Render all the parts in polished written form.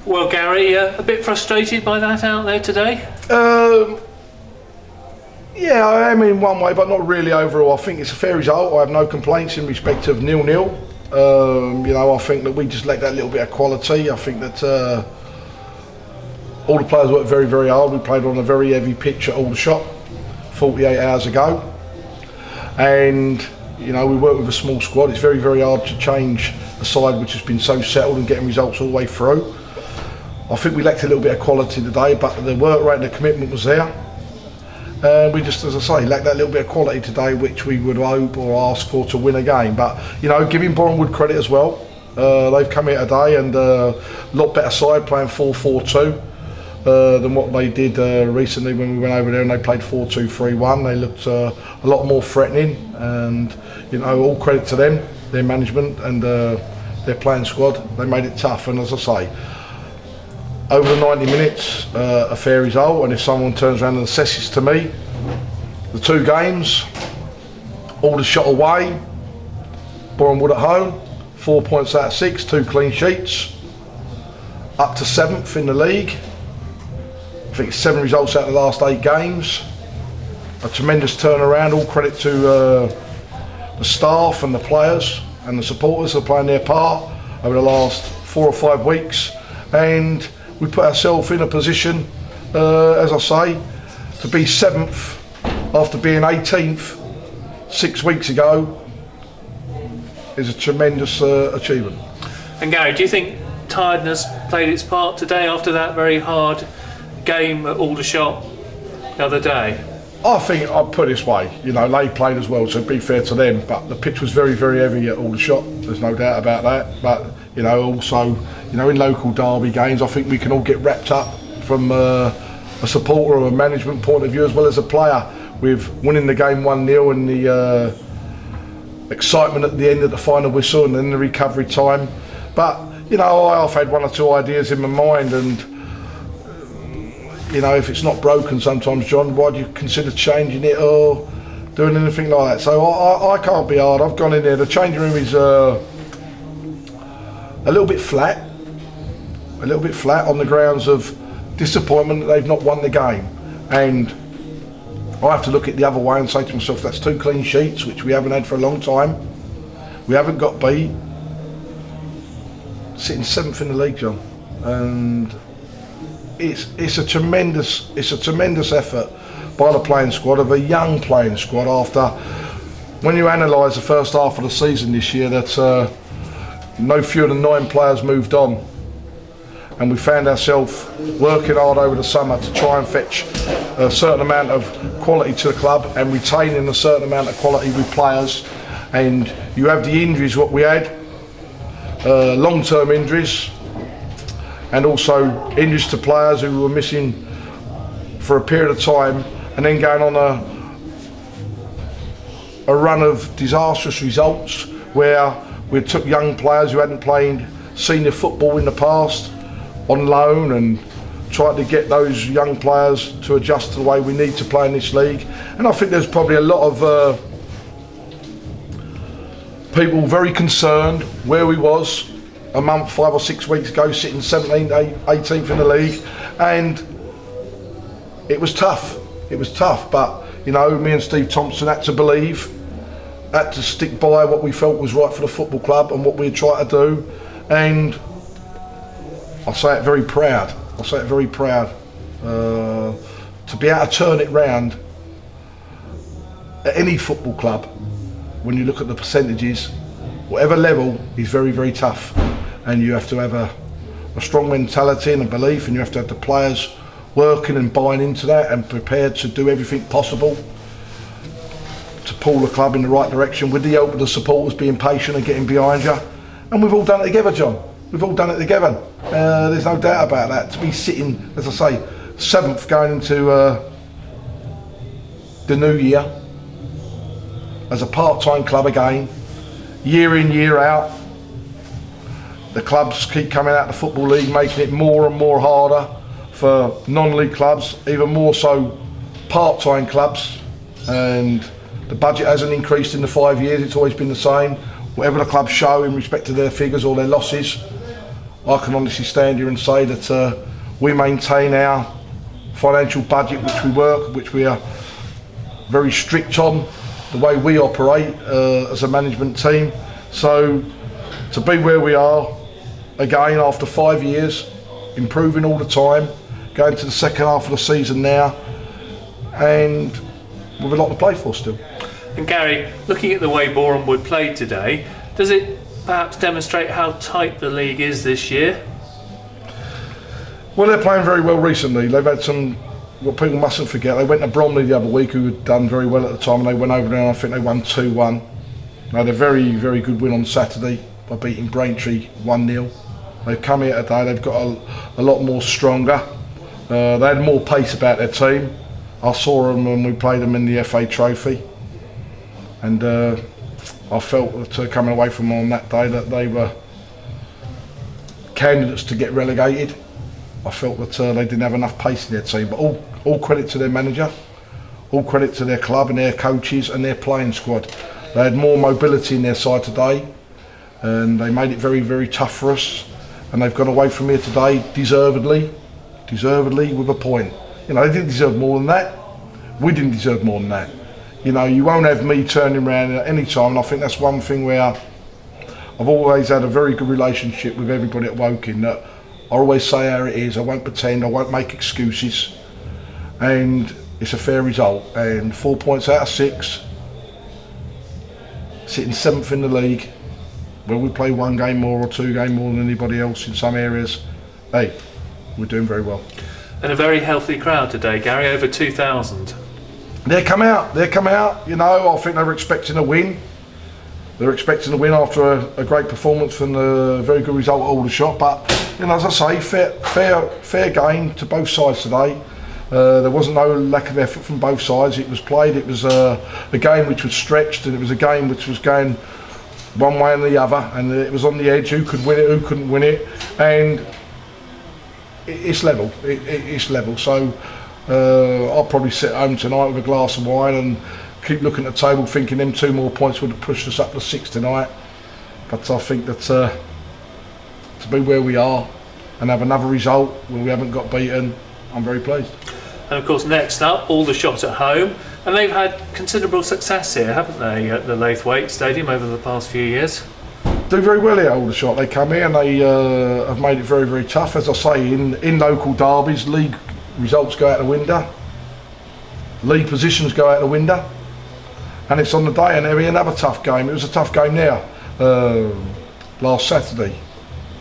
Well, Gary, a bit frustrated by that out there today? Yeah, I am in one way, but not really overall. I think it's a fair result. I have no complaints in respect of 0-0. I think that we just lacked that little bit of quality. I think that all the players worked very, very hard. We played on a very heavy pitch at Aldershot 48 hours ago. And, we work with a small squad. It's very, very hard to change a side which has been so settled and getting results all the way through. I think we lacked a little bit of quality today, but the work rate and the commitment was there. We just, as I say, lacked that little bit of quality today, which we would hope or ask for to win a game. But, giving Boreham credit as well. They've come here today and a lot better side, playing 4-4-2 than what they did recently when we went over there and they played 4-2-3-1. They looked a lot more threatening, and, all credit to them, their management and their playing squad. They made it tough, and as I say, over the 90 minutes, a fair result. And if someone turns around and assesses to me the two games, Aldershot away, Boreham at home, 4 points out of 6, 2 clean sheets, up to 7th in the league. I think 7 results out of the last 8 games. A tremendous turnaround. All credit to the staff and the players and the supporters for playing their part over the last 4 or 5 weeks. And we put ourselves in a position, as I say, to be 7th after being 18th 6 weeks ago is a tremendous achievement. And Gary, do you think tiredness played its part today after that very hard game at Aldershot the other day? I think I'll put it this way, they played as well, so be fair to them, but the pitch was very, very heavy at Aldershot, there's no doubt about that. But, also, in local derby games, I think we can all get wrapped up from a supporter or a management point of view as well as a player with winning the game 1-0 and the excitement at the end of the final whistle and then the recovery time. But, I've had 1 or 2 ideas in my mind, and if it's not broken sometimes, John, why do you consider changing it or doing anything like that? So I can't be hard. I've gone in there. The changing room is a little bit flat on the grounds of disappointment that they've not won the game. And I have to look at the other way and say to myself, that's 2 clean sheets, which we haven't had for a long time. We haven't got beat. Sitting 7th in the league, John. And it's a tremendous effort by the playing squad, of a young playing squad, after, when you analyse the first half of the season this year, that no fewer than 9 players moved on, and we found ourselves working hard over the summer to try and fetch a certain amount of quality to the club and retaining a certain amount of quality with players. And you have the injuries what we had, long-term injuries, and also injuries to players who were missing for a period of time, and then going on a run of disastrous results where we took young players who hadn't played senior football in the past on loan and tried to get those young players to adjust to the way we need to play in this league. And I think there's probably a lot of people very concerned where we was a month, 5 or 6 weeks ago, sitting 17th, 18th in the league, and it was tough. But me and Steve Thompson had to believe, had to stick by what we felt was right for the football club and what we tried to do. And I say it very proud. To be able to turn it round at any football club, when you look at the percentages, whatever level, is very, very tough. And you have to have a strong mentality and a belief, and you have to have the players working and buying into that and prepared to do everything possible to pull the club in the right direction, with the help of the supporters being patient and getting behind you. And we've all done it together, John. We've all done it together. There's no doubt about that. To be sitting, as I say, 7th going into the new year as a part-time club again, year in, year out. The clubs keep coming out of the Football League, making it more and more harder for non-league clubs, even more so part-time clubs. And the budget hasn't increased in the 5 years, it's always been the same. Whatever the clubs show in respect to their figures or their losses, I can honestly stand here and say that we maintain our financial budget, which we are very strict on, the way we operate as a management team. So to be where we are, again, after 5 years, improving all the time, going to the second half of the season now, and with a lot to play for still. And Gary, looking at the way Boreham Wood played today, does it perhaps demonstrate how tight the league is this year? Well, they're playing very well recently. They've had some, what people mustn't forget, they went to Bromley the other week, who had done very well at the time, and they went over there and I think they won 2-1. They had a very, very good win on Saturday by beating Braintree 1-0. They've come here today, they've got a lot more stronger. They had more pace about their team. I saw them when we played them in the FA Trophy, and I felt that coming away from them on that day that they were candidates to get relegated. I felt that they didn't have enough pace in their team, but all credit to their manager, all credit to their club and their coaches and their playing squad. They had more mobility in their side today, and they made it very, very tough for us, and they've gone away from here today deservedly with a point. You know, they didn't deserve more than that. We didn't deserve more than that. You know, you won't have me turning around at any time, and I think that's one thing where I've always had a very good relationship with everybody at Woking, that I always say how it is, I won't pretend, I won't make excuses, and it's a fair result. And 4 points out of 6, sitting 7th in the league, where we play 1 game more or 2 games more than anybody else in some areas. Hey, we're doing very well. And a very healthy crowd today, Gary, over 2,000. They come out, you know, I think they were expecting a win. They're expecting a win after a great performance and a very good result at Aldershot. But, you know, as I say, fair game to both sides today. There wasn't no lack of effort from both sides. It was played, it was a game which was stretched, and it was a game which was going one way and the other, and it was on the edge, who could win it, who couldn't win it, and it's level, it's level. So I'll probably sit home tonight with a glass of wine and keep looking at the table thinking them 2 more points would have pushed us up to 6 tonight. But I think that to be where we are and have another result where we haven't got beaten, I'm very pleased. And of course, next up, Aldershot at home, and they've had considerable success here, haven't they, at the Laithwaite Stadium over the past few years? Do very well here at Aldershot. They come here and they have made it very, very tough. As I say, in local derbies, league results go out the window, league positions go out the window, and it's on the day, and there'll be another tough game. It was a tough game there last Saturday,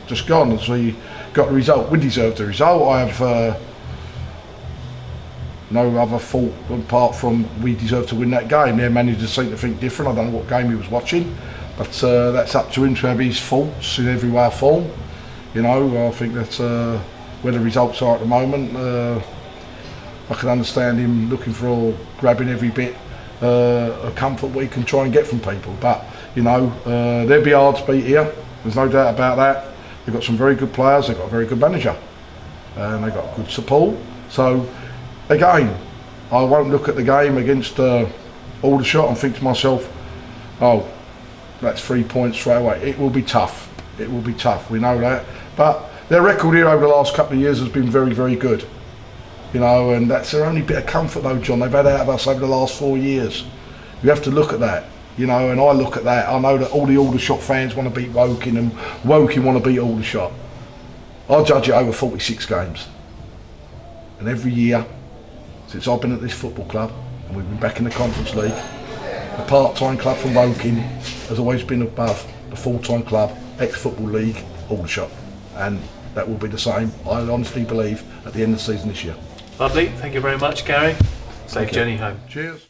just gone, as we got the result. We deserved the result. I have no other fault apart from we deserved to win that game. Their manager seemed to think different. I don't know what game he was watching, but that's up to him to have his faults in every way of form. You know, I think that's where the results are at the moment. I can understand him looking for or grabbing every bit of comfort we can try and get from people. But, you know, they'll be hard to beat here. There's no doubt about that. They've got some very good players. They've got a very good manager, and they've got good support. So, again, I won't look at the game against Aldershot and think to myself, oh, that's 3 points straight away. It will be tough. It will be tough. We know that. But their record here over the last couple of years has been very, very good. You know, and that's their only bit of comfort though, John. They've had out of us over the last 4 years. You have to look at that. You know, and I look at that. I know that all the Aldershot fans want to beat Woking, and Woking want to beat Aldershot. I judge it over 46 games. And every year, since I've been at this football club, and we've been back in the Conference League, the part-time club from Woking has always been above the full-time club, ex-football league, Aldershot. And that will be the same, I honestly believe, at the end of the season this year. Lovely, thank you very much, Gary. Safe journey home. Cheers.